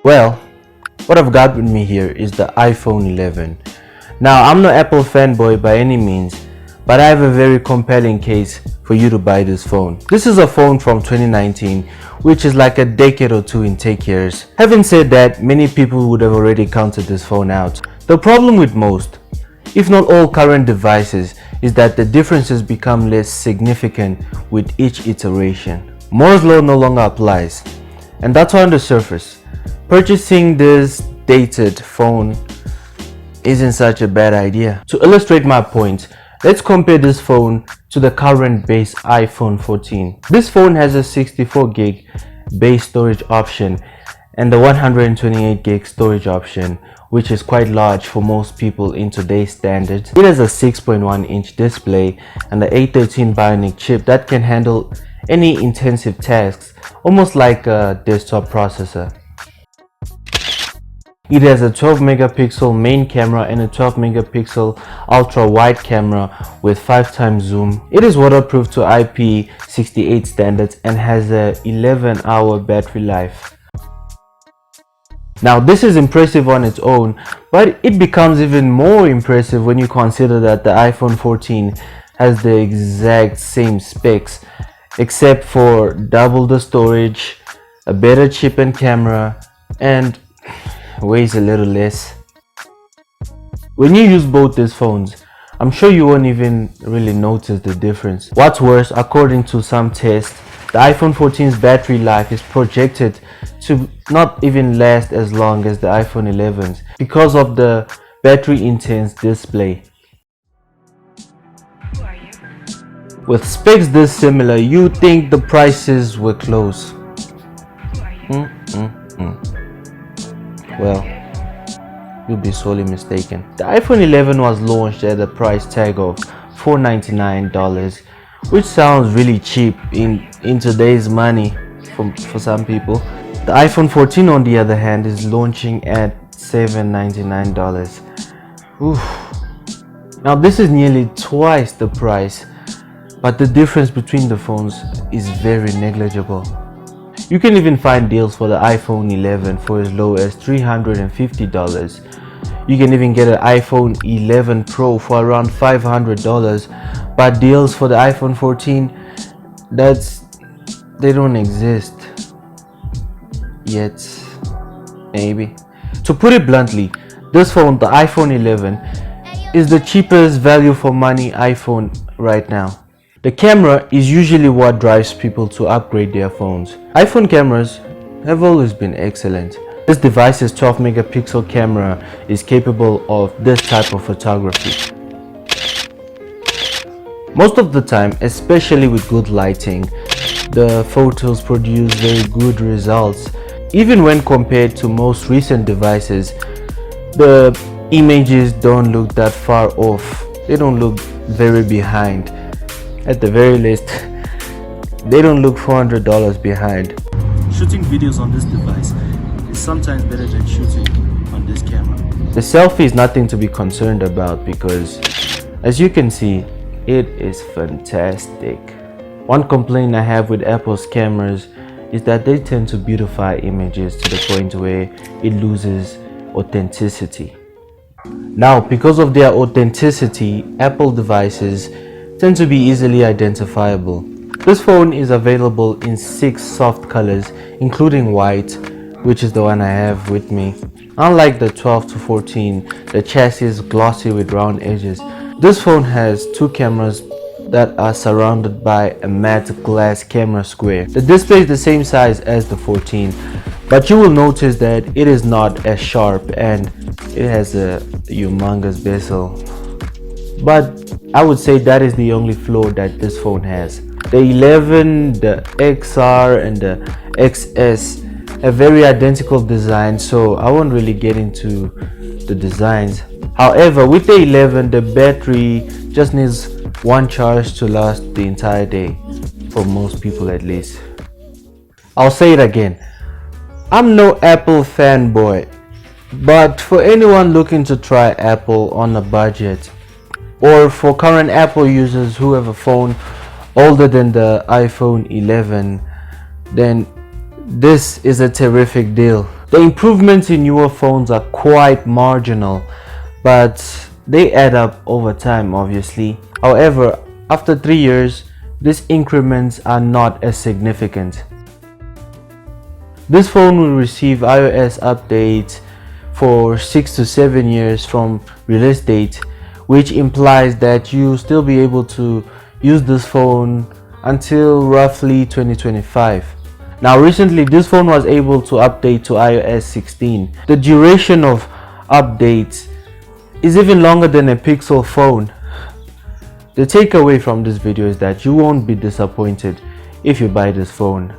Well, what I've got with me here is the iPhone 11. Now, I'm no Apple fanboy by any means, but I have a very compelling case for you to buy this phone. This is a phone from 2019, which is like a decade or two in tech years. Having said that, many people would have already counted this phone out. The problem with most, if not all current devices, is that the differences become less significant with each iteration. Moore's law no longer applies, and that's why on the surface, purchasing this dated phone isn't such a bad idea. To illustrate my point, let's compare this phone to the current base iPhone 14. This phone has a 64 gig base storage option and the 128 gig storage option, which is quite large for most people in today's standards. It has a 6.1-inch display and the A13 Bionic chip that can handle any intensive tasks, almost like a desktop processor. It has a 12 megapixel main camera and a 12 megapixel ultra wide camera with 5x zoom. It is waterproof to IP68 standards and has a 11-hour battery life. Now, this is impressive on its own, but it becomes even more impressive when you consider that the iPhone 14 has the exact same specs except for double the storage, a better chip and camera, and weighs a little less. When you use both these phones, I'm sure you won't even really notice the difference. What's worse, according to some tests, the iPhone 14's battery life is projected to not even last as long as the iPhone 11's because of the battery intense display. With specs this similar, you'd think the prices were close. Well, you'll be sorely mistaken. The iPhone 11 was launched at a price tag of $499, which sounds really cheap in today's money for some people. The iPhone 14 on the other hand is launching at $799. Oof. Now this is nearly twice the price, but the difference between the phones is very negligible. You can even find deals for the iPhone 11 for as low as $350. You can even get an iPhone 11 Pro for around $500, but deals for the iPhone 14, they don't exist yet, maybe. To put it bluntly, this phone, the iPhone 11, is the cheapest value for money iPhone right now. The camera is usually what drives people to upgrade their phones. iPhone cameras have always been excellent. This device's 12 megapixel camera is capable of this type of photography. Most of the time, especially with good lighting, the photos produce very good results. Even when compared to most recent devices, the images don't look that far off. They don't look very behind. At the very least, they don't look $400 behind. Shooting videos on this device is sometimes better than shooting on this camera. The selfie is nothing to be concerned about because, as you can see, it is fantastic. One complaint I have with Apple's cameras is that they tend to beautify images to the point where it loses authenticity. Now, because of their authenticity, Apple devices tend to be easily identifiable. This phone is available in 6 soft colors, including white, which is the one I have with me. Unlike the 12 to 14, the chassis is glossy with round edges. This phone has 2 cameras that are surrounded by a matte glass camera square. The display is the same size as the 14, but you will notice that it is not as sharp and it has a humongous bezel. But I would say that is the only flaw that this phone has. The 11, the XR and the XS have very identical designs, so I won't really get into the designs. However, with the 11, the battery just needs one charge to last the entire day, for most people at least. I'll say it again, I'm no Apple fanboy, but for anyone looking to try Apple on a budget, or for current Apple users who have a phone older than the iPhone 11, then this is a terrific deal. The improvements in newer phones are quite marginal, but they add up over time, obviously. However, after 3 years, these increments are not as significant. This phone will receive iOS updates for 6 to 7 years from release date, which implies that you'll still be able to use this phone until roughly 2025. Now recently this phone was able to update to iOS 16. The duration of updates is even longer than a Pixel phone. The takeaway from this video is that you won't be disappointed if you buy this phone.